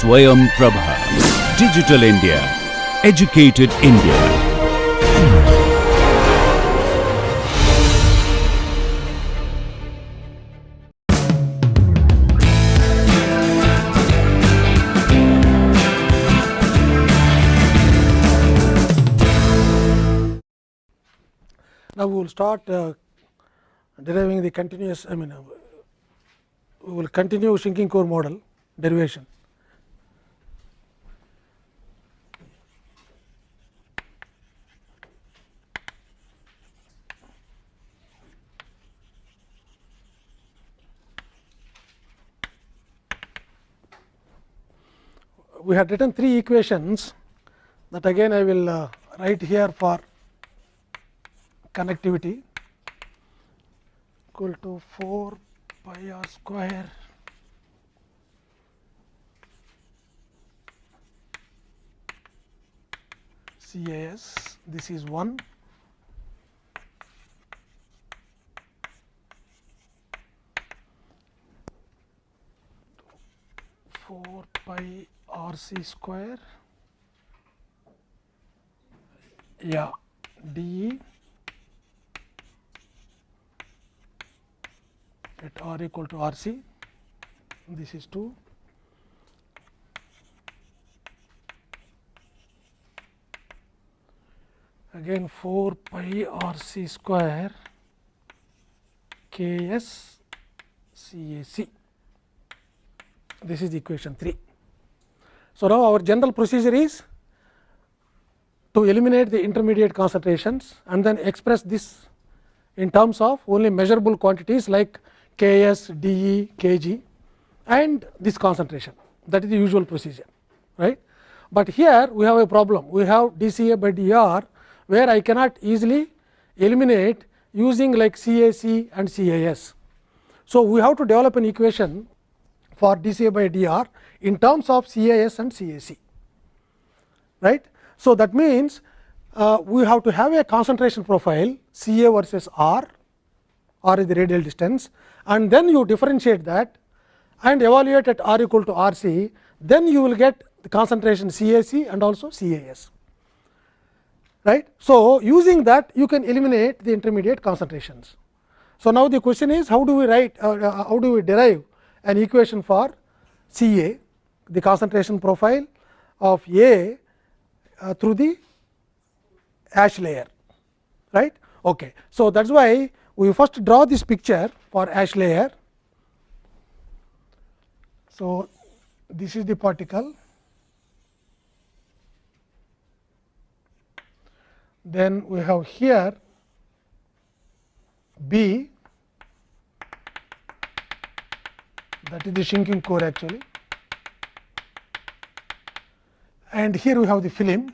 Swayam Prabha. Digital India. Educated India. Now we will start deriving the continuous, we will continue shrinking core model derivation. We had written three equations that again I will write here for connectivity, equal to 4 pi r square CAS. This is 1, four pi RC square, DE at r equal to RC. This is 2. Again 4 pi RC square KS CAC. This is equation 3. So, now our general procedure is to eliminate the intermediate concentrations and then express this in terms of only measurable quantities like Ks, De, Kg and this concentration. That is the usual procedure, right. But here we have a problem. We have dCA by dr, where I cannot easily eliminate using like CAC and CAS. So, we have to develop an equation for dCA by dr in terms of CAS and CAC, right. So, that means we have to have a concentration profile Ca versus R is the radial distance, and then you differentiate that and evaluate at R equal to RC, then you will get the concentration CAC and also CAS, right. So, using that you can eliminate the intermediate concentrations. So, now the question is how do we write how do we derive an equation for Ca, the concentration profile of A through the ash layer, right. Okay. So, that is why we first draw this picture for ash layer. So, this is the particle, then we have here B, that is the shrinking core actually, and here we have the film.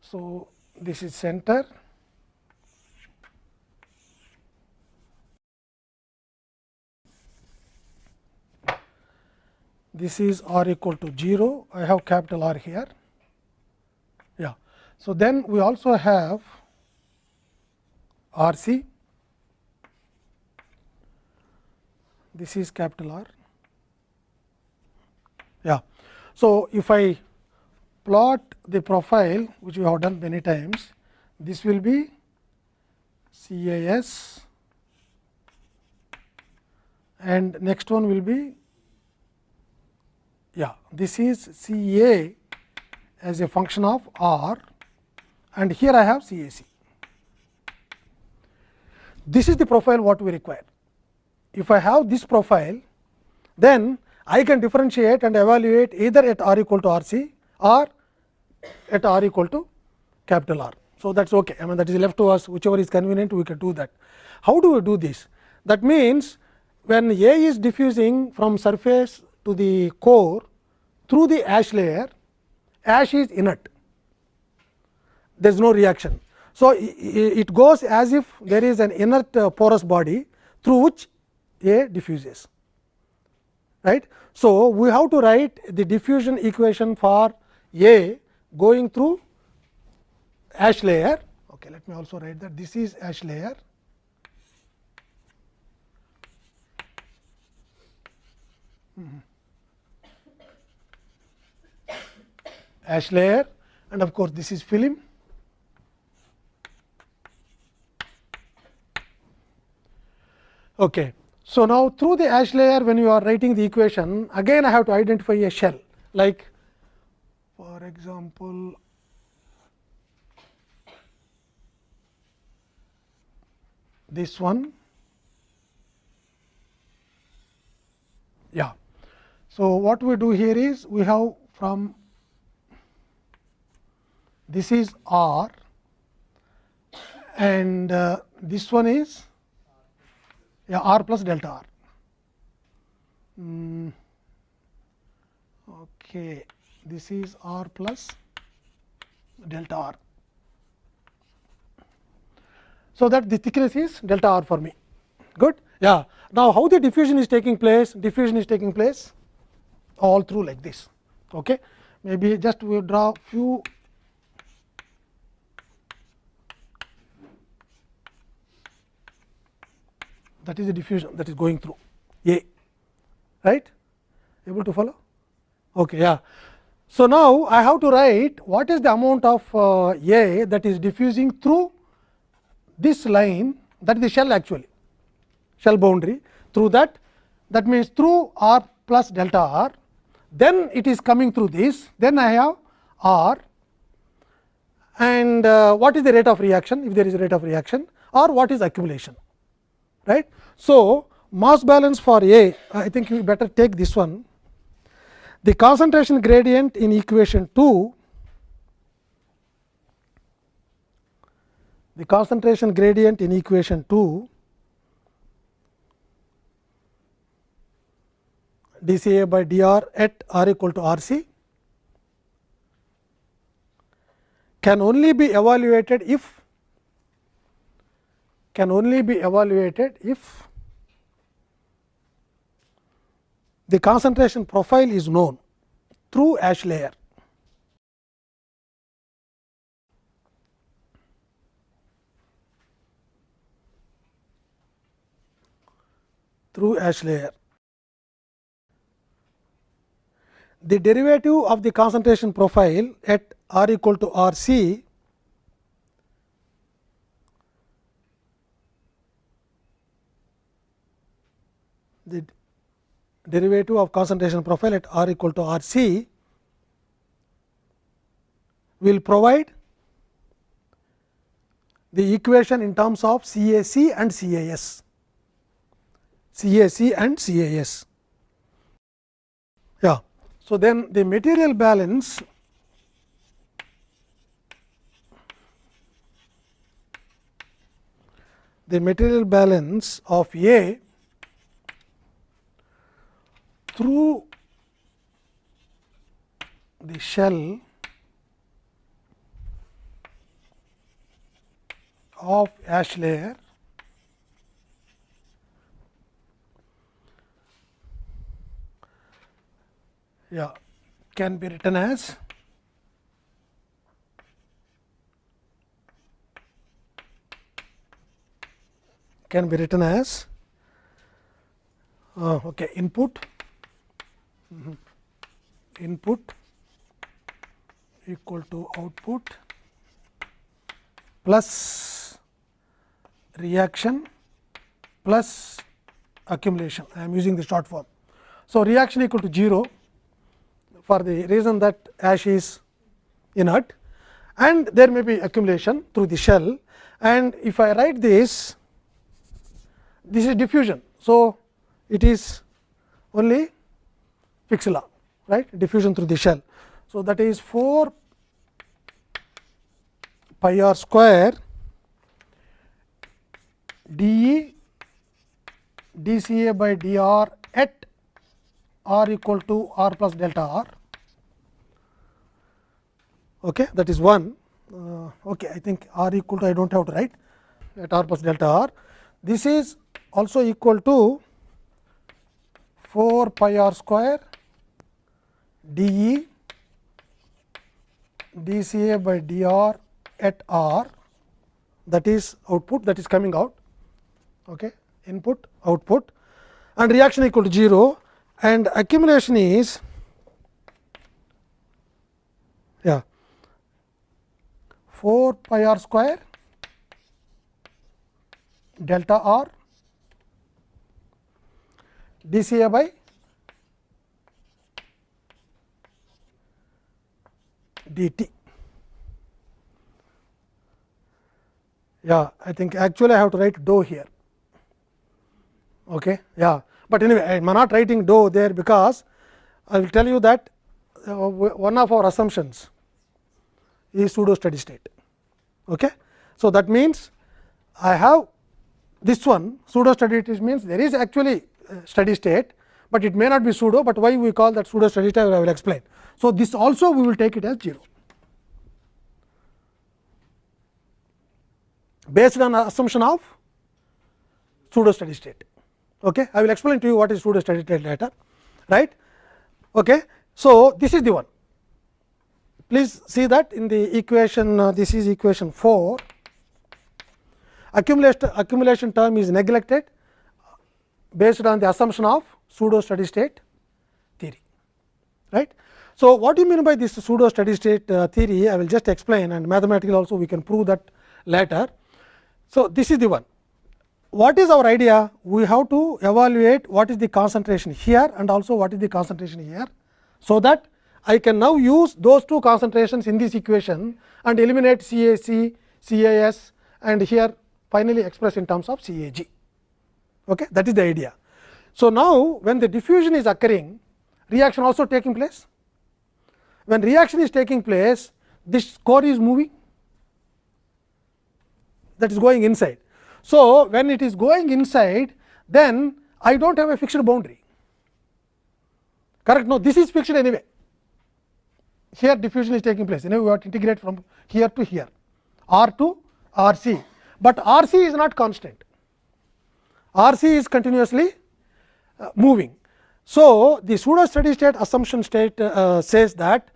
So, this is center, this is r equal to 0, I have capital R here. So, then we also have RC, this is capital R. So, if I plot the profile which we have done many times, this will be CAS and next one will be this is CA as a function of R, and here I have CAC. This is the profile what we require. If I have this profile, then I can differentiate and evaluate either at R equal to RC or at R equal to capital R. So, that is okay. That is left to us, whichever is convenient we can do that. How do we do this? That means, when A is diffusing from surface to the core through the ash layer, ash is inert, there is no reaction. So, it goes as if there is an inert porous body through which A diffuses, right. So, we have to write the diffusion equation for A going through ash layer. Okay, let me also write that this is ash layer ash layer, and of course, this is film. Okay. So, now through the ash layer, when you are writing the equation, again I have to identify a shell, like for example, this one. Yeah. So, what we do here is we have from this is R, and this one is R plus delta R. Okay, this is R plus delta R. So, that the thickness is delta R for me. Good. Yeah. Now, how the diffusion is taking place? Diffusion is taking place all through like this. Okay. Maybe just we draw few that is the diffusion that is going through A, right? Able to follow? Okay. Yeah. So, now I have to write what is the amount of A that is diffusing through this line, that is the shell actually, shell boundary, through that means through R plus delta R, then it is coming through this, then I have R, and what is the rate of reaction, if there is a rate of reaction, or what is accumulation, right. So, mass balance for A, I think we better take this one. The concentration gradient in equation 2, the concentration gradient in equation 2 dCA by dr at r equal to RC can only be evaluated if the concentration profile is known through ash layer. Through ash layer. The derivative of the concentration profile at r equal to R c the derivative of concentration profile at r equal to R c will provide the equation in terms of CAC and CAS. CAC and CAS. Yeah. So, then the material balance of A through the shell of ash layer can be written as okay, input equal to output plus reaction plus accumulation. I am using the short form. So, reaction equal to 0 for the reason that ash is inert, and there may be accumulation through the shell, and if I write this is diffusion. So, it is only Fick's law, right, diffusion through the shell. So, that is 4 pi r square dE dCA by dr at r equal to r plus delta r. Okay, that is one. Okay, I think r equal to, I do not have to write, at r plus delta r. This is also equal to 4 pi r square dE dCA by dr at r, that is output, that is coming out, okay, input output, and reaction equal to 0, and accumulation is 4 pi r square delta r dCA by dt. I think actually I have to write dou here. Okay. But anyway, I am not writing dou there, because I will tell you that one of our assumptions is pseudo steady state. Okay. So, that means I have this one pseudo steady state means there is actually steady state, but it may not be pseudo, but why we call that pseudo steady state I will explain. So, this also we will take it as 0 based on assumption of pseudo steady state. Okay. I will explain to you what is pseudo steady state later, right. Okay. So, this is the one. Please see that in the equation, this is equation 4, accumulation term is neglected based on the assumption of pseudo steady state theory, right. So, what do you mean by this pseudo steady state theory? I will just explain, and mathematically also we can prove that later. So, this is the one. What is our idea? We have to evaluate what is the concentration here and also what is the concentration here, so that I can now use those two concentrations in this equation and eliminate CAC, CAS, and here finally express in terms of CAG. Okay, that is the idea. So, now when the diffusion is occurring, reaction also taking place. When reaction is taking place, this core is moving, that is going inside. So, when it is going inside, then I do not have a fixed boundary, correct. No, this is fixed anyway. Here diffusion is taking place, anyway we have to integrate from here to here, R to R c, but R c is not constant, R c is continuously moving. So, the pseudo steady state assumption state says that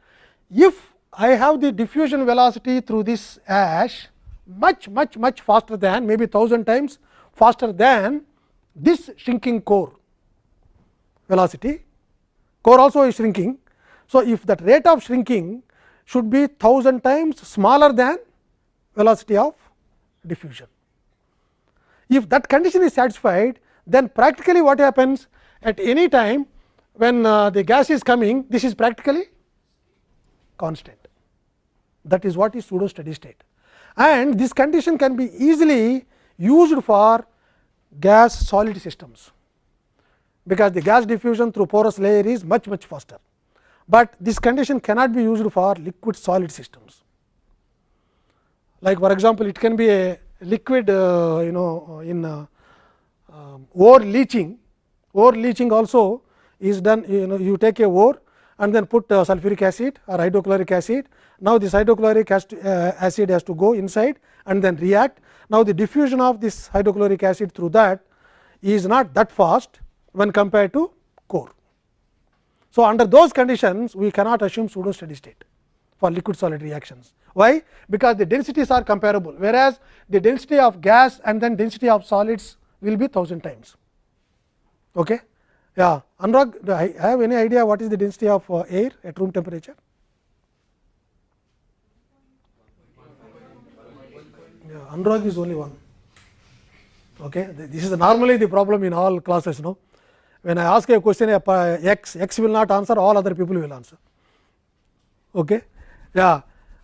if I have the diffusion velocity through this ash much faster than, maybe 1000 times faster than this shrinking core velocity, core also is shrinking. So, if that rate of shrinking should be 1000 times smaller than velocity of diffusion. If that condition is satisfied, then practically what happens at any time when the gas is coming, this is practically constant. That is what is pseudo steady state, and this condition can be easily used for gas solid systems, because the gas diffusion through porous layer is much faster, but this condition cannot be used for liquid solid systems. Like for example, it can be a liquid in ore leaching. Ore leaching also is done, you take a ore and then put sulfuric acid or hydrochloric acid. Now, this hydrochloric acid has to go inside and then react. Now, the diffusion of this hydrochloric acid through that is not that fast when compared to core. So, under those conditions we cannot assume pseudo steady state for liquid solid reactions. Why? Because the densities are comparable, whereas the density of gas and then density of solids will be 1000 times. Okay. Anurag, do I have any idea what is the density of air at room temperature? Anurag is only one. Okay. This is normally the problem in all classes. No, when I ask a question x will not answer, all other people will answer. Okay.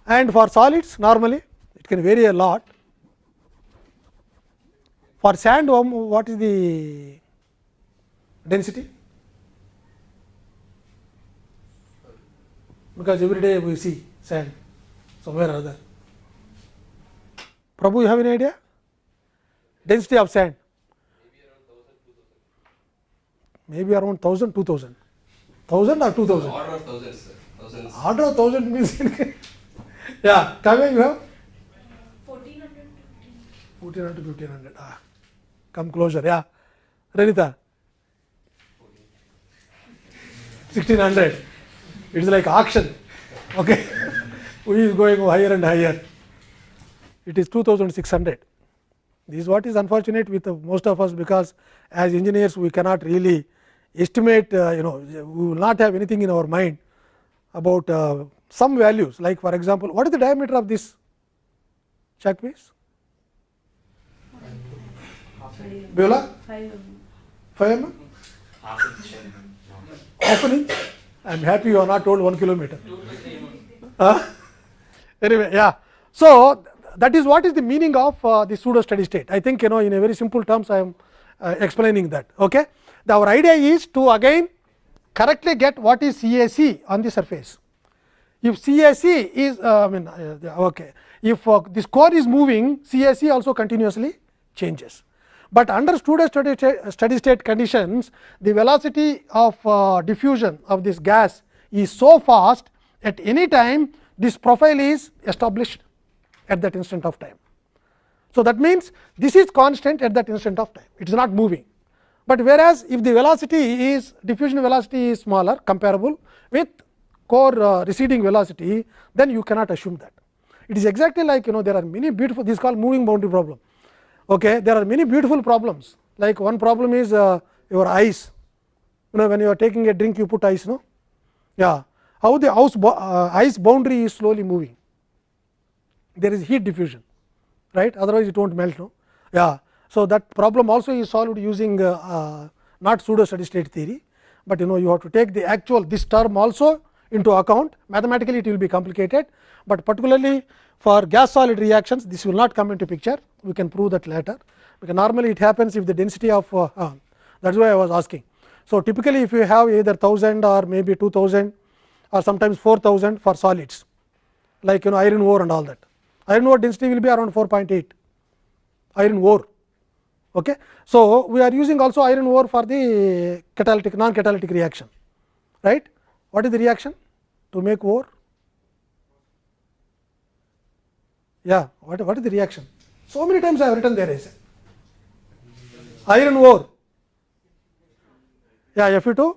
And for solids normally it can vary a lot. For sand, what is the density? Because every day we see sand somewhere or other. Prabhu, you have any idea? Density of sand? Maybe around 1000, 2000. 1000 or 2000? Order of thousands, sir. Thousands. Order of 1000 means Kavya, you have? 1400 1400 to 1500. Come closer. Renita? 1600. It is like auction. Okay. We is going higher and higher. It is 2600. This is what is unfortunate with most of us, because as engineers we cannot really estimate, we will not have anything in our mind about some values, like for example, what is the diameter of this check piece? Beulah? 5 mm? Half an inch? I am happy you are not told 1 kilometer. Anyway, yeah. So, that is what is the meaning of the pseudo steady state. I think in a very simple terms I am explaining that. Okay. Our idea is to again correctly get what is CAC on the surface. If CAC is okay, if this core is moving, CAC also continuously changes. But under pseudo steady state conditions, the velocity of diffusion of this gas is so fast, at any time this profile is established at that instant of time. So, that means this is constant at that instant of time, it is not moving. But whereas, if the velocity is diffusion velocity is smaller, comparable with core receding velocity, then you cannot assume that. It is exactly like there are many beautiful, this is called moving boundary problem. Okay, there are many beautiful problems, like one problem is your ice. When you are taking a drink, you put ice, no? Yeah, how the ice boundary is slowly moving. There is heat diffusion, right? Otherwise, it won't melt, no? Yeah. So, that problem also is solved using not pseudo steady state theory, but you have to take the actual this term also into account. Mathematically, it will be complicated, but particularly for gas solid reactions, this will not come into picture. We can prove that later, because normally it happens if the density of that is why I was asking. So, typically if you have either 1000 or maybe 2000 or sometimes 4000 for solids, like iron ore and all that. Iron ore density will be around 4.8 iron ore. Okay. So, we are using also iron ore for the catalytic non catalytic reaction, right. What is the reaction to make ore? Yeah, what is the reaction? So many times I have written there is iron ore. Yeah, Fe2.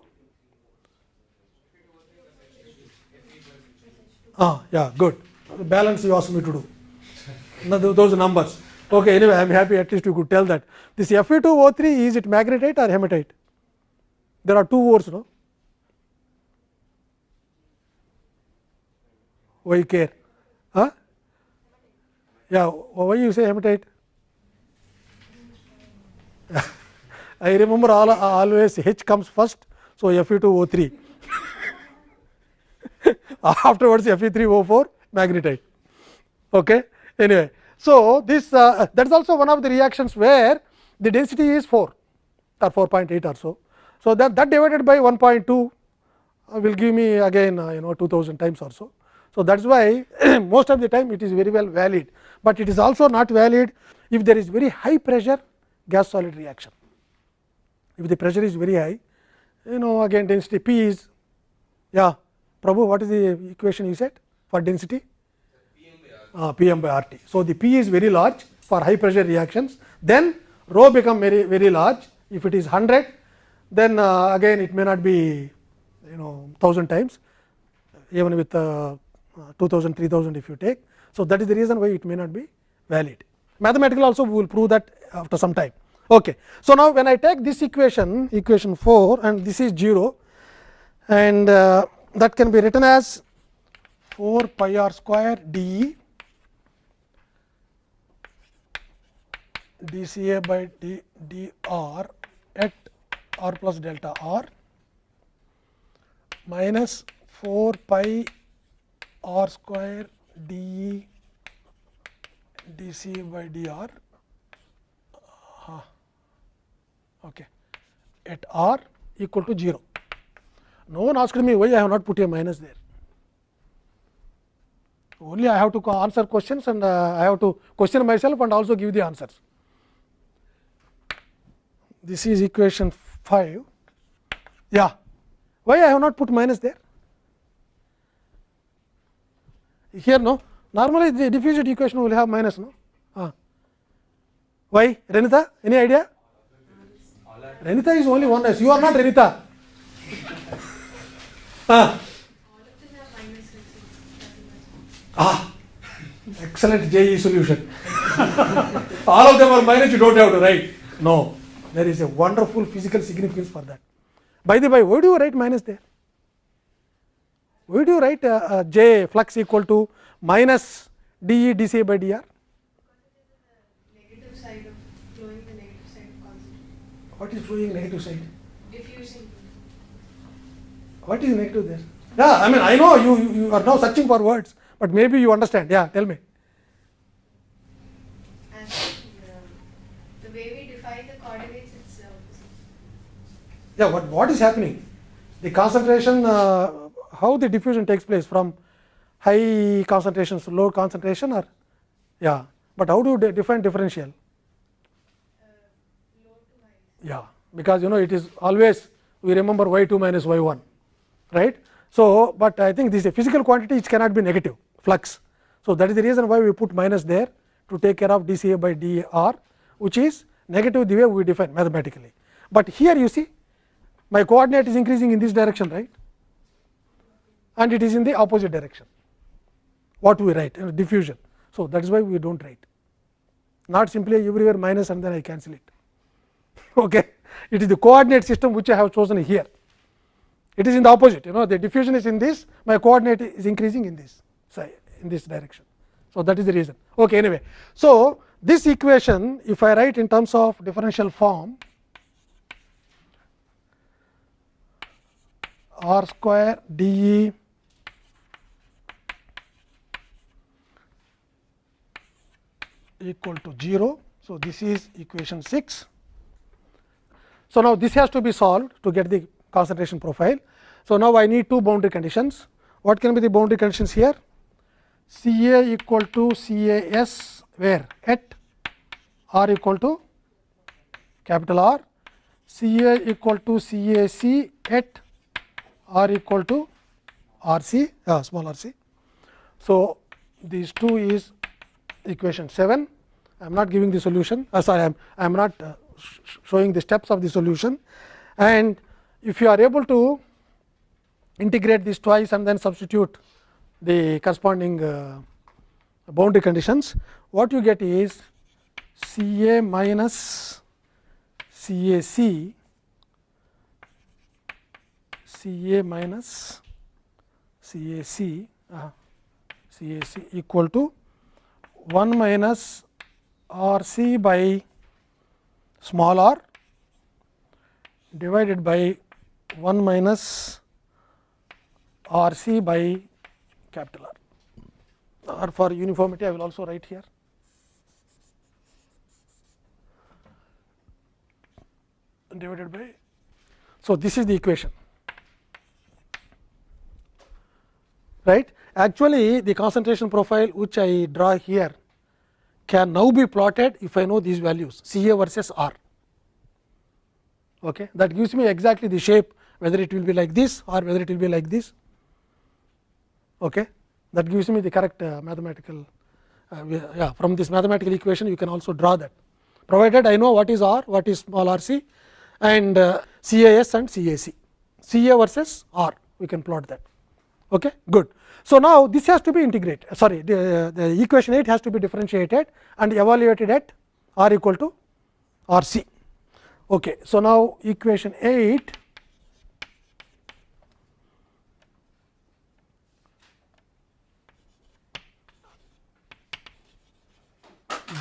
Yeah, good. The balance you asked me to do. Those numbers. Okay, anyway, I am happy at least you could tell that. This Fe2O3, is it magnetite or hematite? There are two ores, no? Why you care? Huh? Yeah, why you say hematite? I remember always H comes first, so Fe2O3. Afterwards Fe3O4 magnetite. Okay. Anyway, so this that is also one of the reactions where the density is 4 or 4.8 or so. So, that divided by 1.2 will give me again 2000 times or so. So, that is why most of the time it is very well valid, but it is also not valid if there is very high pressure gas solid reaction. If the pressure is very high, again density P is, yeah, Prabhu, what is the equation you said for density? Pm by RT. So, the P is very large for high pressure reactions, then rho become very large. If it is 100, then again it may not be 1000 times, even with 2000, 3000 if you take. So, that is the reason why it may not be valid. Mathematical also we will prove that after some time. Okay. So, now when I take this equation 4 and this is 0, and that can be written as 4 pi r square d dCA by dr at r plus delta r minus 4 pi r square d dCA by dr okay, at r equal to 0. No one asked me why I have not put a minus there. Only I have to answer questions, and I have to question myself and also give the answers. This is equation 5. Yeah, why I have not put minus there? Here, no. Normally, the diffusion equation will have minus, no. Why, Renita? Any idea? Renita is only one S. You are not Renita. Excellent JE solution. All of them are minus, you don't have to write. No, there is a wonderful physical significance for that. By the by, why do you write minus there? Why do you write J flux equal to minus dE dCA by dr? Negative side of flowing, the negative side of concentration. What is flowing negative side? Diffusing. What is negative there? Yeah, I mean, I know you are now searching for words, but maybe you understand. Yeah, tell me. And the way we define the coordinates, it's Yeah, what is happening? The concentration, how the diffusion takes place from high concentrations to low concentration, or yeah, but how do you define differential? low to high. Yeah, because it is always we remember y2 minus y1, right? So, but I think this is a physical quantity which cannot be negative flux. So, that is the reason why we put minus there to take care of dCA by dr, which is negative the way we define mathematically. But here you see my coordinate is increasing in this direction, right, and it is in the opposite direction. What we write diffusion. So, that is why we do not write, not simply everywhere minus and then I cancel it. Okay. It is the coordinate system which I have chosen here. It is in the opposite, the diffusion is in this, my coordinate is increasing in this side, in this direction. So, that is the reason. Okay, anyway, so this equation, if I write in terms of differential form, r square dE equal to 0. So, this is equation 6. So, now this has to be solved to get the concentration profile. So, now I need two boundary conditions. What can be the boundary conditions here? Ca equal to Cas where at r equal to capital R, Ca equal to Cac at r equal to Rc, small rc. So, these two is equation 7. I am not giving the solution, sorry, I am not showing the steps of the solution, and if you are able to integrate this twice and then substitute the corresponding boundary conditions, what you get is Ca minus Cac, Ca minus Cac, Cac equal to 1 minus Rc by small r divided by 1 minus Rc by capital R, or for uniformity I will also write here. Divided by, so this is the equation, right. Actually, the concentration profile which I draw here can now be plotted if I know these values Ca versus R. Okay. That gives me exactly the shape, whether it will be like this or whether it will be like this. Okay. That gives me the correct mathematical, from this mathematical equation you can also draw that, provided I know what is R, what is small r c, and Cas and Cac, Ca versus R, we can plot that. Okay. Good. So, now this has to be integrated, sorry, the equation 8 has to be differentiated and evaluated at r equal to Rc. Okay. So, now equation 8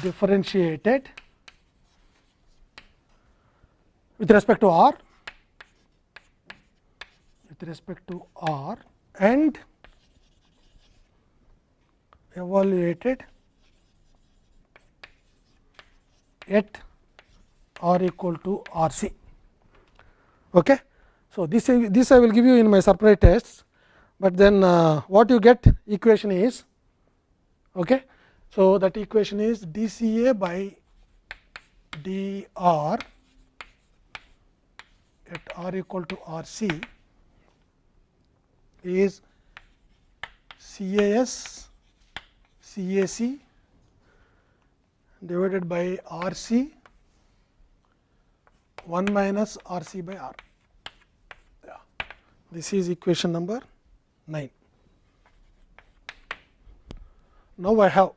differentiated with respect to r, and evaluated at r equal to Rc. Okay. So, this I will give you in my surprise tests, but then what you get equation is, okay. So, that equation is dCA by dr at r equal to Rc is Cas Cac divided by Rc 1 minus Rc by R. Yeah. This is equation number 9. Now, I have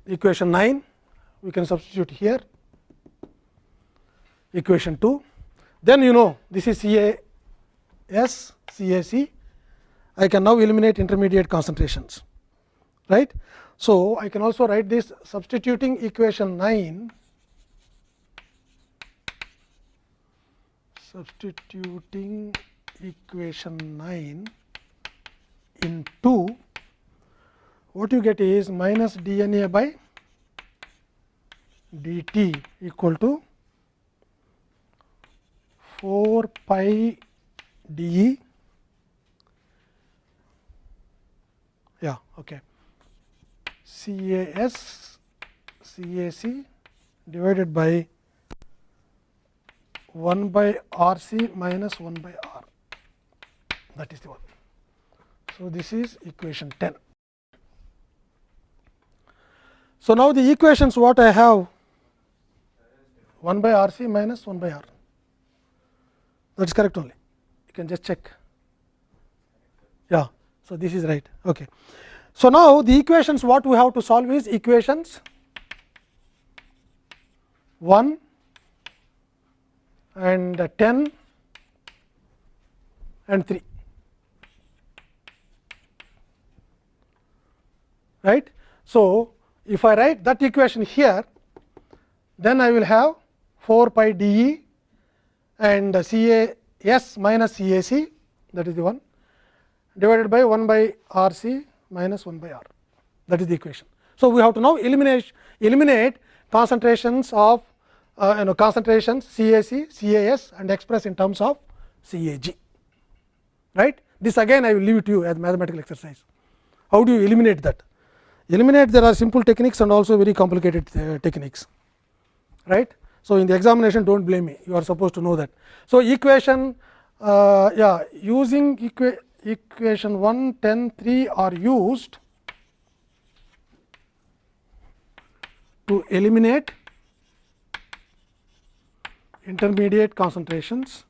equation 9, we can substitute here equation 2, then this is Ca S CaC, I can now eliminate intermediate concentrations, right. So, I can also write this substituting equation 9, substituting equation 9 in 2, what you get is minus dNA by dt equal to 4 pi dE, yeah, okay, CaS CaC divided by 1 by RC minus 1 by R, that is the one. So, this is equation 10. So, now the equations what I have, 1 by RC minus 1 by R, that is correct only, you can just check, yeah. So, this is right, okay. So, now the equations what we have to solve is equations 1 and 10 and 3, right. So, if I write that equation here, then I will have 4 pi dE and CaS minus CaC, that is the one, divided by 1 by RC minus 1 by R, that is the equation. So, we have to now eliminate concentrations of concentrations CaC, CaS and express in terms of CaG, right. This again I will leave it to you as mathematical exercise. How do you eliminate that? Eliminate, there are simple techniques and also very complicated techniques, right. So, in the examination do not blame me, you are supposed to know that. So, equation using equation 1, 10, 3 are used to eliminate intermediate concentrations,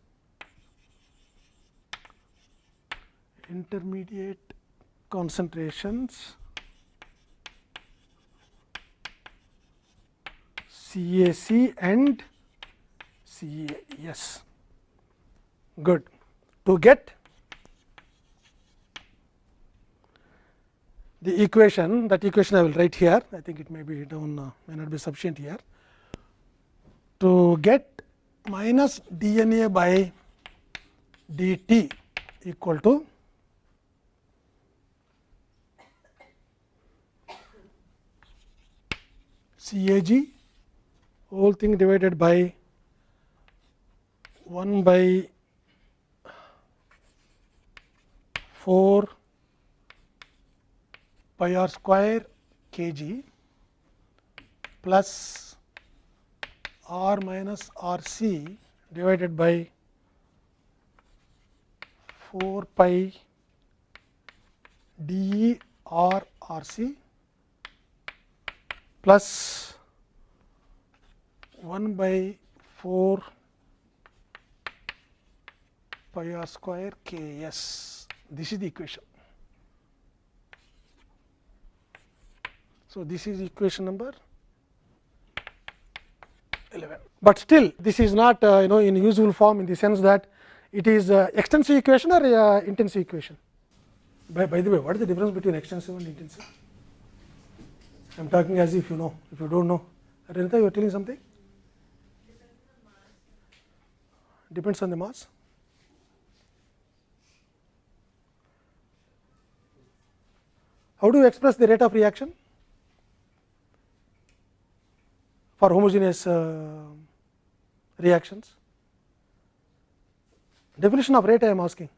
CaC and CaS. Good. To get the equation, that equation I will write here, I think it may be down, may not be sufficient here. To get minus dNA by dt equal to CaG whole thing divided by 1 by 4 pi r square kg plus r minus RC divided by 4 pi dE r RC plus 1 by 4 pi r square Ks. This is the equation. So, this is equation number 11, but still this is not in useful form, in the sense that it is extensive equation or intensive equation. By the way, what is the difference between extensive and intensive? I am talking as if you know, if you do not know. Renita, you are telling something? Depends on the mass. How do you express the rate of reaction for homogeneous reactions? Definition of rate I am asking.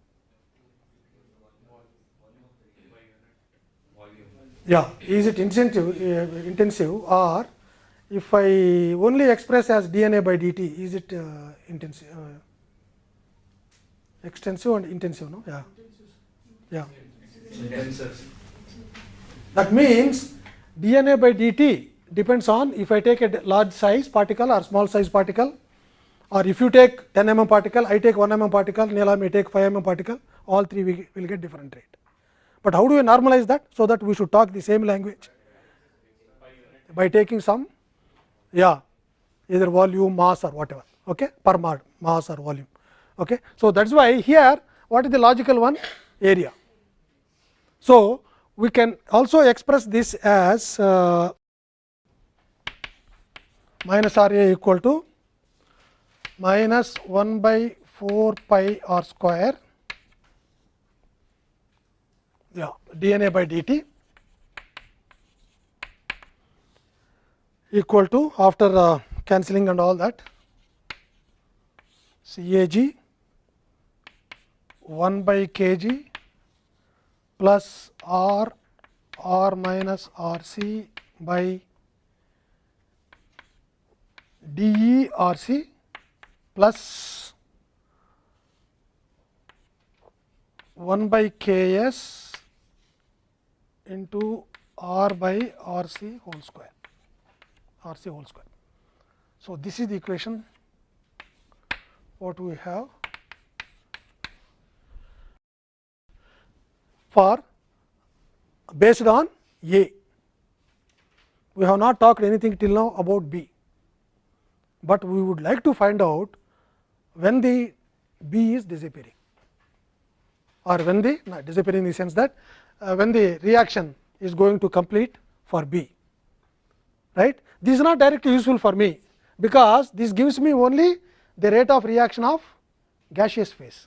Yeah, is it intensive, or if I only express as dNA by dt, is it intensive, extensive and intensive? No, yeah. That means dNA by dt depends on if I take a large size particle or small size particle, or if you take 10 mm particle, I take 1 mm particle, Neela may take 5 mm particle, all three we will get different rate. But how do we normalize that? So that we should talk the same language by taking some, either volume, mass or whatever, okay, per mass or volume. Okay. So, that is why here what is the logical one? Area. So, we can also express this as minus R A equal to minus 1 by 4 pi r square, yeah, dNA by dt equal to, after cancelling and all that, CAG 1 by kg plus r minus rc by dE rc plus 1 by ks into r by rc whole square, rc whole square. So, this is the equation what we have for based on A. We have not talked anything till now about B, but we would like to find out when the B is disappearing, or when the not disappearing in the sense that when the reaction is going to complete for B, right. This is not directly useful for me, because this gives me only the rate of reaction of gaseous phase,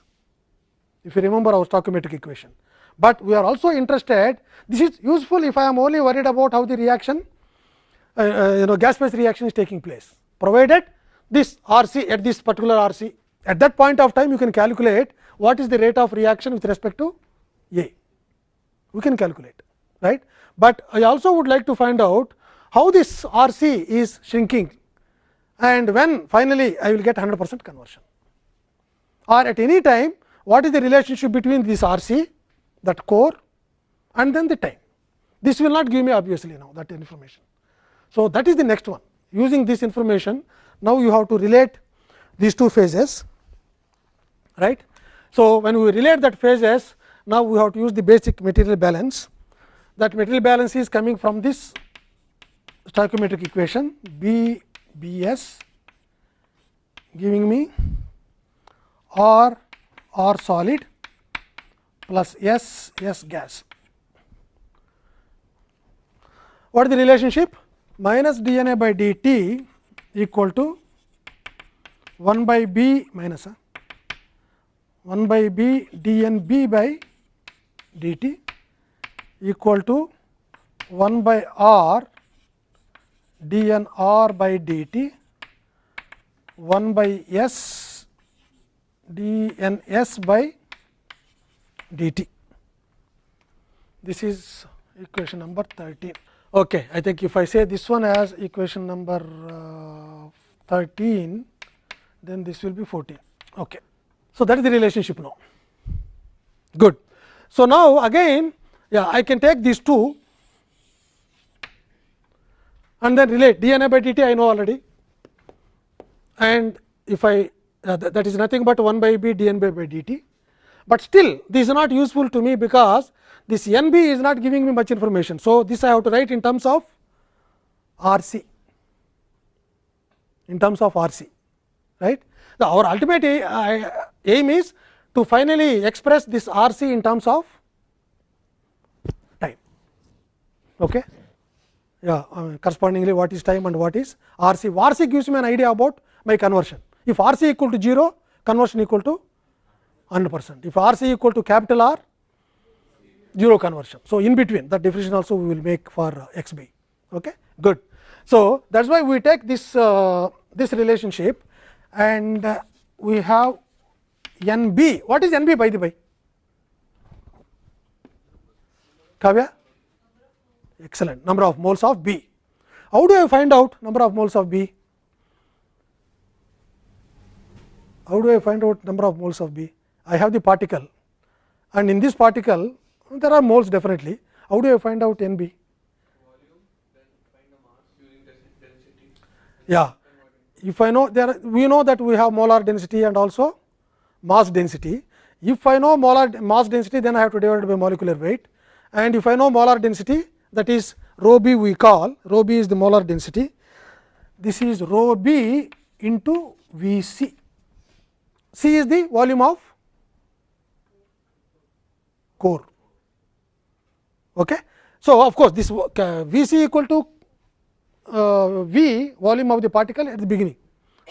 if you remember our stoichiometric equation. But we are also interested, this is useful if I am only worried about how the reaction gas phase reaction is taking place, provided this RC at this particular RC, at that point of time you can calculate what is the rate of reaction with respect to A, we can calculate, right. But I also would like to find out how this RC is shrinking, and when finally I will get 100% conversion, or at any time what is the relationship between this RC, that core, and then the time. This will not give me obviously now that information. So, that is the next one. Using this information, now you have to relate these two phases, right. So, when we relate that phases, now we have to use the basic material balance. That material balance is coming from this stoichiometric equation B B s giving me R solid plus S gas. What is the relationship? Minus dNA by dt equal to 1 by B minus 1 by B dNB by dt equal to 1 by R dNR by dt 1 by S dNS by dt. This is equation number 13. Okay, I think if I say this one as equation number 13, then this will be 14. Okay. So, that is the relationship now. Good. So, now again, yeah, I can take these two and then relate dNA by dt I know already, and if I that is nothing but 1 by B dNB by dt. But still this is not useful to me, because this NB is not giving me much information. So, this I have to write in terms of RC, right. Our ultimate aim is to finally express this RC in terms of time. Okay. Yeah, correspondingly what is time and what is RC. RC gives me an idea about my conversion. If RC equal to 0, conversion equal to 100%. If RC equal to capital R, 0 conversion. So, in between that definition also we will make for XB. Okay? Good. So, that is why we take this this relationship, and we have NB. What is NB by the way? Kavya? Excellent. Number of moles of B. How do I find out number of moles of B? How do I find out number of moles of B? I have the particle, and in this particle there are moles definitely. How do I find out NB? Volume, then find the mass using density. Yeah, if I know there, we know that we have molar density and also mass density. If I know molar mass density, then I have to divide it by molecular weight, and if I know molar density, that is rho B, we call rho B is the molar density. This is rho B into V c. C is the volume of core. Okay. So, of course, this V c equal to V volume of the particle at the beginning,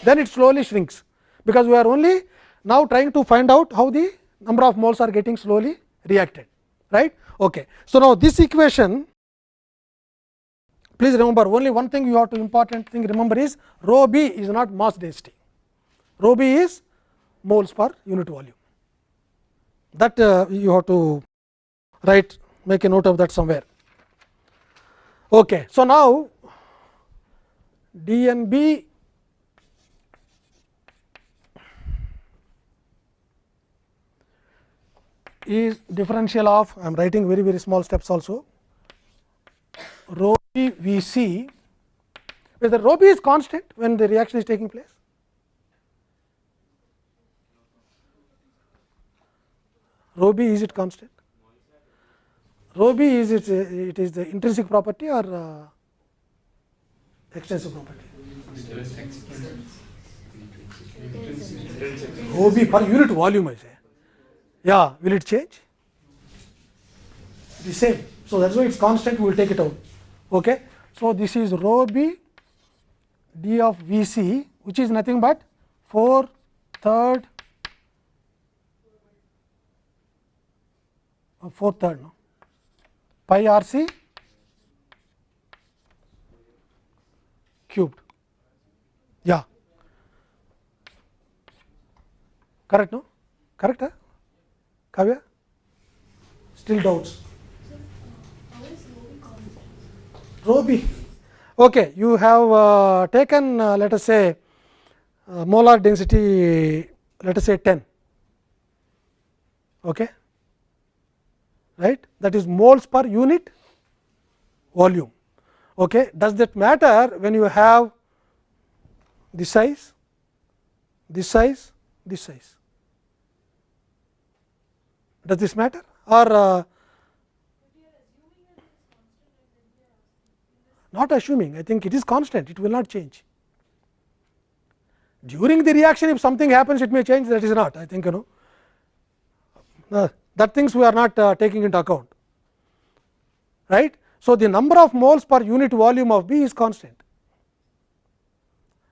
then it slowly shrinks, because we are only now trying to find out how the number of moles are getting slowly reacted, right. Okay. So, now this equation, please remember, only one thing you have to important thing remember is rho b is not mass density, rho b is moles per unit volume, that you have to write, make a note of that somewhere. Okay. So, now dnb is differential of, I am writing very small steps also, rho b V c, whether rho b is constant when the reaction is taking place. Rho b, is it constant? Rho b, is it is the intrinsic property or extensive property? Rho b per unit volume, I say. Yeah, will it change? The same. So, that is why it is constant, we will take it out. Okay. So, this is rho b d of V c, which is nothing but 4/3 no, pi r c cubed. Yeah, correct, no? Correct, huh? Kavya? Still doubts? Rho b. Okay, you have taken let us say molar density, let us say 10, okay, right, that is moles per unit volume. Okay. Does that matter when you have this size, this size, this size? Does this matter, or not assuming? I think it is constant, it will not change. During the reaction, if something happens, it may change, that is not, I think, that things we are not taking into account, right. So, the number of moles per unit volume of B is constant,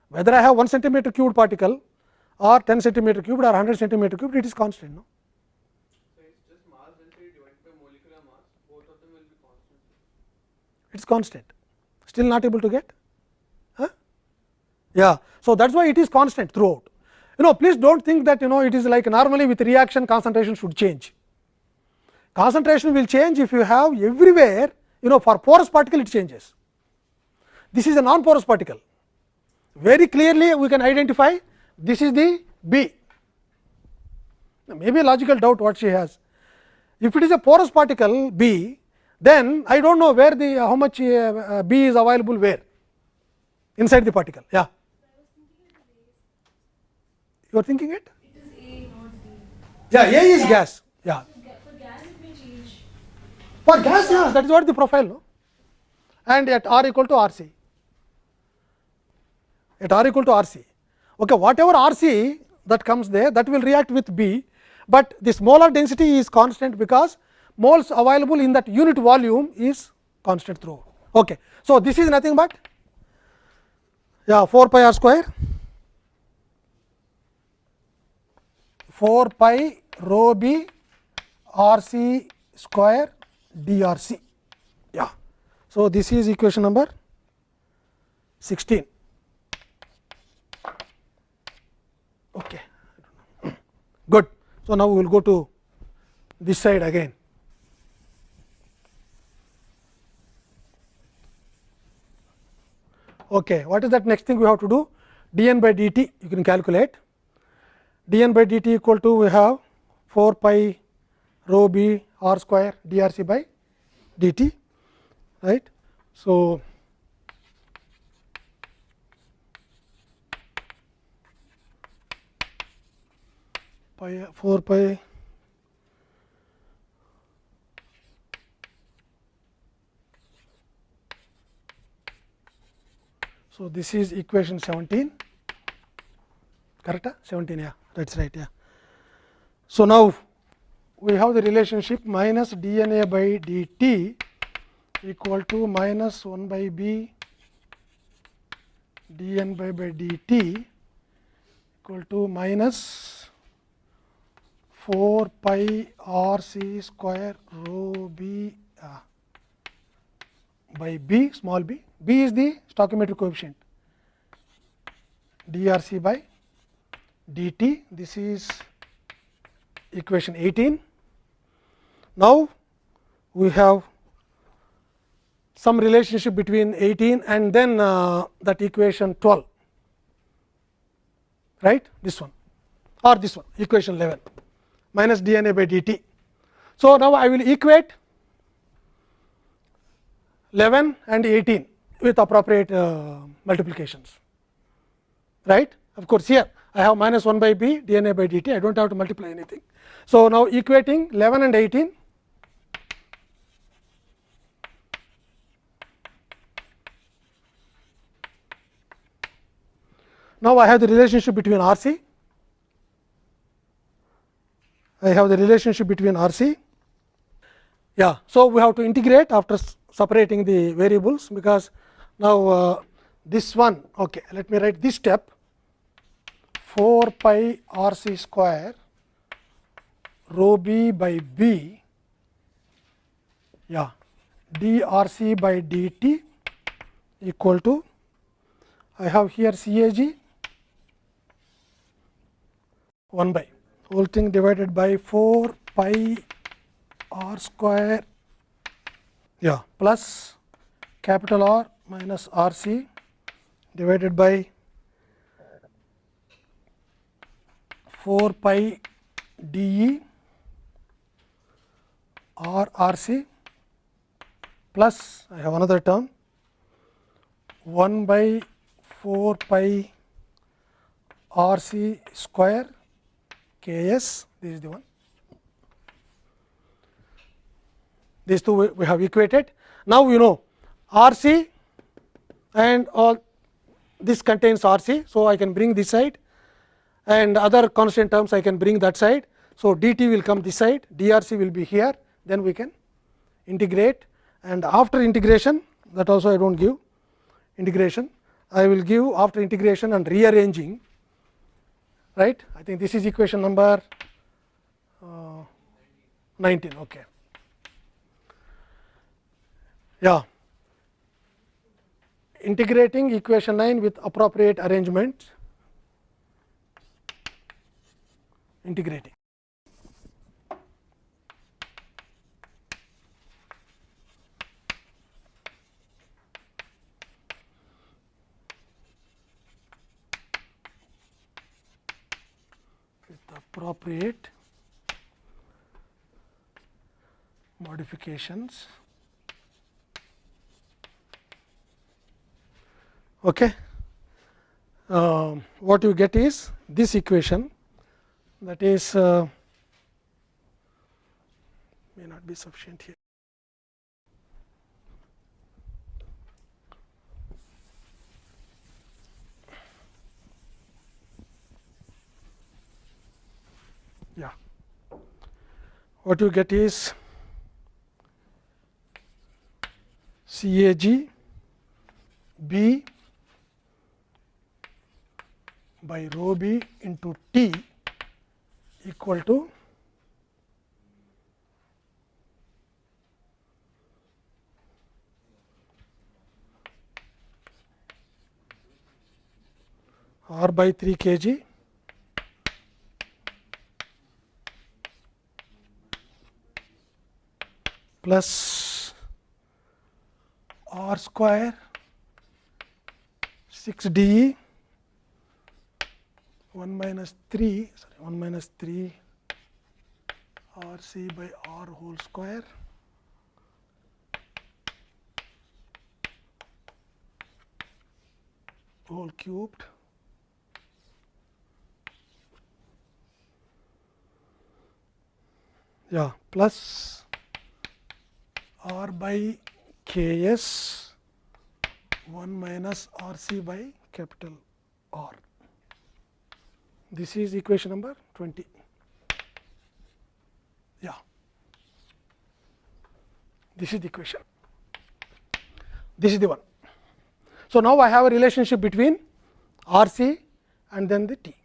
whether I have 1 centimeter cubed particle or 10 centimeter cubed or 100 centimeter cubed, it is constant. No? So, it is just mass density divided by molecular mass, both of them will be constant. It is constant, still not able to get? Huh? Yeah. So, that is why it is constant throughout. Please do not think that it is like normally with reaction concentration should change. Concentration will change if you have everywhere, for porous particle it changes. This is a non porous particle. Very clearly we can identify this is the B. Maybe a logical doubt what she has. If it is a porous particle B, then I do not know where the how much B is available where inside the particle. Yeah. You are thinking it? It is A, not B. Yeah, A is gas. Yeah. For gas, it may change. For gas, yes, that is what the profile, no? And at R equal to R c. At R equal to R c. Okay, whatever R c that comes there, that will react with B, but this molar density is constant because moles available in that unit volume is constant throughout. Okay. So, this is nothing but 4 pi r square, 4 pi rho b r c square d r c. Yeah. So, this is equation number 16. Okay. Good. So, now we will go to this side again. Okay. What is that next thing we have to do? dN by dt you can calculate. dN by dt equal to we have 4 pi rho b r square drc by dt, right. So, pi 4 pi so this is equation 17, correct? 17, yeah, that is right. Yeah. So, now we have the relationship minus dNA by dt equal to minus 1 by b dN by dt equal to minus 4 pi r c square rho b by b small b. B is the stoichiometric coefficient drc by dt. This is equation 18. Now, we have some relationship between 18 and then that equation 12, right, this one or this one, equation 11 minus dNA by dt. So, now I will equate 11 and 18 with appropriate multiplications, right. Of course, here I have minus 1 by b dNA by dt, I do not have to multiply anything. So, now equating 11 and 18, now I have the relationship between RC, I have the relationship between RC. Yeah. So, we have to integrate after separating the variables, because now this one, okay, let me write this step 4 pi RC square rho b by b, yeah, drc by dt equal to, I have here CAG 1 by whole thing divided by 4 pi r square, yeah, plus capital R minus R C divided by 4 pi d E r R C plus, I have another term 1 by 4 pi R C square K S, this is the one. These two we have equated. Now, you know R C and all this contains R C. So, I can bring this side and other constant terms I can bring that side. So, dt will come this side, drc will be here, then we can integrate, and after integration, that also I do not give integration, I will give after integration and rearranging, right. I think this is equation number 19. Okay. Yeah, integrating equation 9 with appropriate arrangement, integrating. With appropriate modifications. Okay. What you get is this equation, that is may not be sufficient here. Yeah, what you get is CAG B by rho b into T equal to R by 3 kg plus R square 6 d 1 minus 3 R c by R whole square whole cubed yeah plus R by K S 1 minus R c by capital R. This is equation number 20. Yeah. This is the equation, this is the one. So, now I have a relationship between R C and then the T,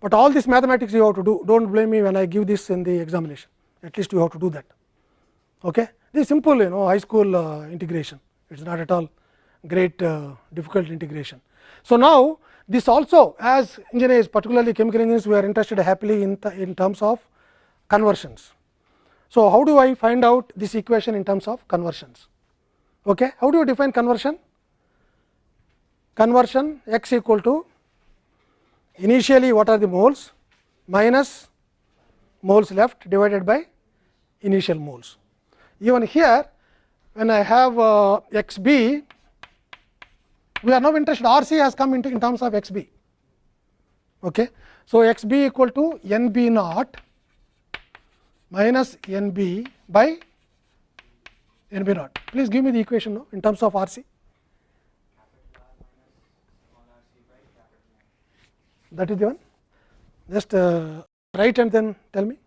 but all this mathematics you have to do. Do not blame me when I give this in the examination, at least you have to do that. Okay? This is simple, high school integration, it is not at all great difficult integration. So, now this also, as engineers, particularly chemical engineers, we are interested happily in terms of conversions. So, how do I find out this equation in terms of conversions? Okay? How do you define conversion? Conversion x equal to initially what are the moles minus moles left divided by initial moles. Even here when I have x b, we are now interested, R C has come into in terms of x b. Okay. So, x b equal to n b naught minus n b by n b naught. Please give me the equation now in terms of R C. That is the one. Just write and then tell me.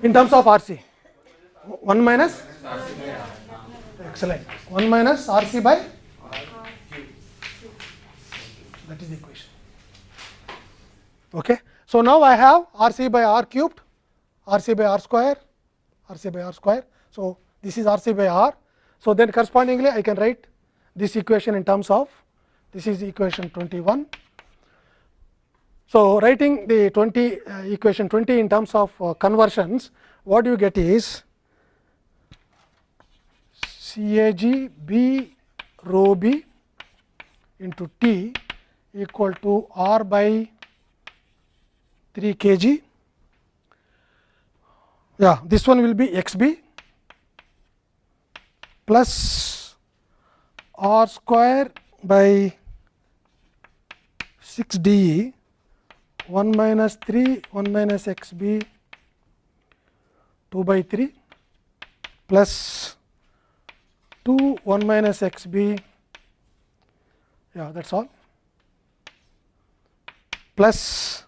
In terms of R C, 1 minus, excellent, 1 minus R C by, that is the equation. Okay. So, now I have R C by R cubed, R C by R square, R C by R square. So, this is R C by R. So, then correspondingly I can write this equation in terms of, this is equation 21. So, writing the equation 20 in terms of conversions, what you get is CAG B rho B into T equal to R by 3 kg. Yeah, this one will be x b plus R square by 6 d E 1 minus 3 1 minus x b 2 by 3 plus 2 1 minus x b, yeah, that is all, plus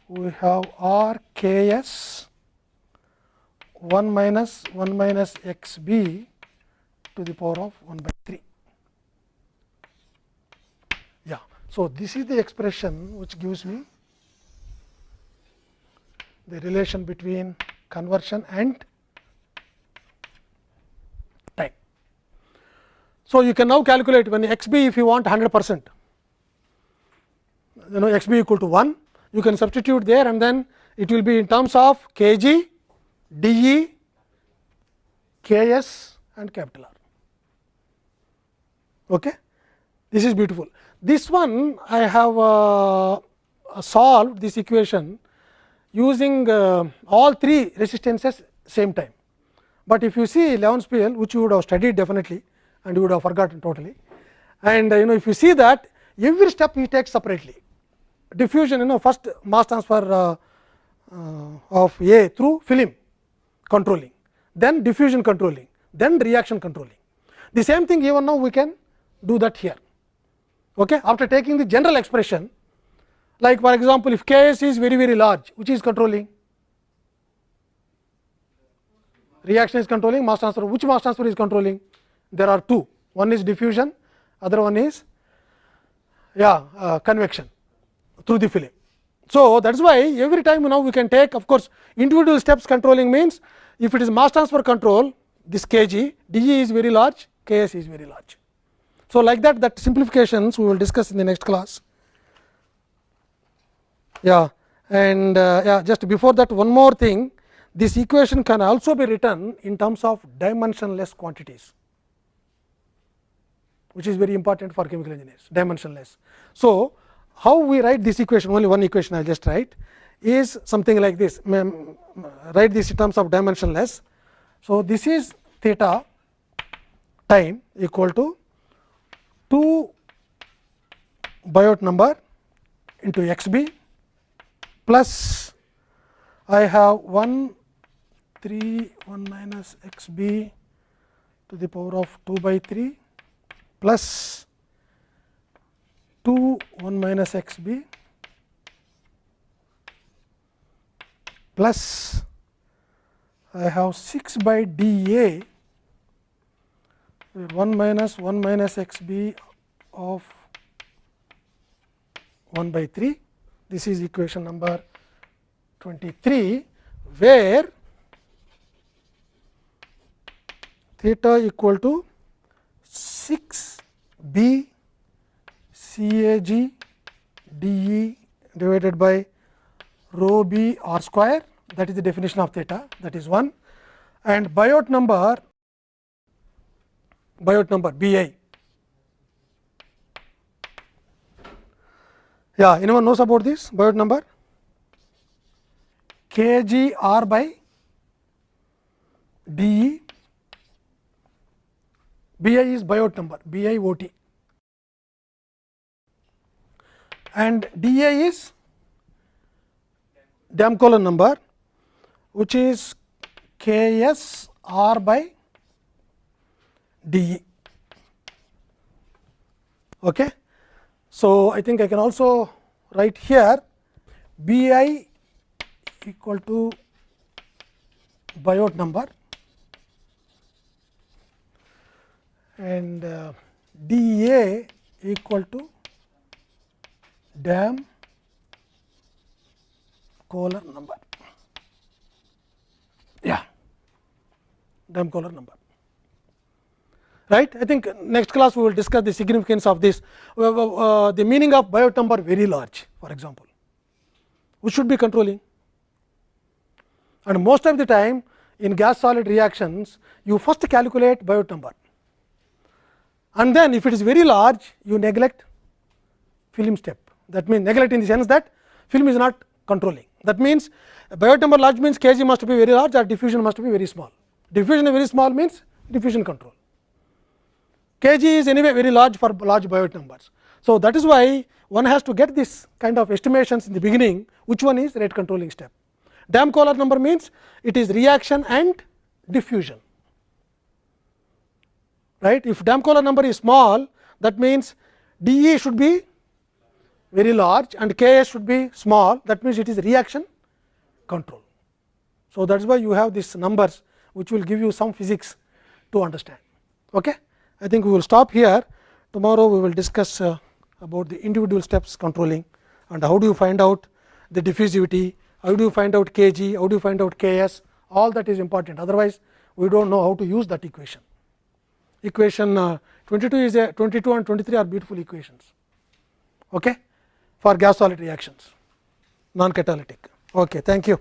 we have R k s 1 minus x b to the power of 1 by 3. Yeah. So, this is the expression which gives me the relation between conversion and time. So, you can now calculate when x b, if you want 100%, x b equal to 1, you can substitute there and then it will be in terms of kg, de, ks and capital R. Okay. This is beautiful. This one I have solved this equation using all three resistances same time. But if you see Leonspiehl, which you would have studied definitely and you would have forgotten totally, and if you see that every step he takes separately. Diffusion, first mass transfer of A through film controlling, then diffusion controlling, then reaction controlling. The same thing even now we can do that here. Okay. After taking the general expression, like for example, if Ks is very large, which is controlling? Reaction is controlling, mass transfer. Which mass transfer is controlling? There are two. One is diffusion, other one is convection through the film. So, that is why every time we can take, of course, individual steps controlling means if it is mass transfer control, this kg, dE is very large, Ks is very large. So, like that simplifications we will discuss in the next class. Yeah, and just before that, one more thing, this equation can also be written in terms of dimensionless quantities, which is very important for chemical engineers, dimensionless. So, how we write this equation, only one equation I will just write, is something like this, write this in terms of dimensionless. So, this is theta time equal to 2 Biot number into x b plus I have 1 3 1 minus x b to the power of 2 by 3 plus 2 1 minus x b plus I have 6 by dA 1 minus xb of 1 by 3. This is equation number 23, where theta equal to 6 b CAG dE divided by rho b r square, that is the definition of theta, that is 1, and Biot number Bi. Yeah, anyone knows about this Biot number? Kg r by dE. Bi is Biot number, BiOT, and dA is Damkohler number, which is Ks r by dE. Okay. So, I think I can also write here Bi equal to Biot number and dA equal to Damkohler number. Yeah, Damkohler number. Right. I think next class we will discuss the significance of this, the meaning of Biot number very large, for example, which should be controlling. And most of the time in gas solid reactions, you first calculate Biot number, and then if it is very large, you neglect film step. That means neglect in the sense that film is not controlling. That means Biot number large means Kg must be very large or diffusion must be very small. Diffusion very small means diffusion control. Kg is anyway very large for large Biot numbers. So, that is why one has to get this kind of estimations in the beginning, which one is rate controlling step. Damkohler number means it is reaction and diffusion, right. If Damkohler number is small, that means dE should be very large and Ks should be small, that means it is reaction control. So, that is why you have these numbers, which will give you some physics to understand. Okay. I think we will stop here. Tomorrow we will discuss about the individual steps controlling and how do you find out the diffusivity, how do you find out Kg, how do you find out Ks, all that is important. Otherwise, we do not know how to use that equation. Equation 22 is a 22 and 23 are beautiful equations, okay, for gas solid reactions, non catalytic. Okay, thank you.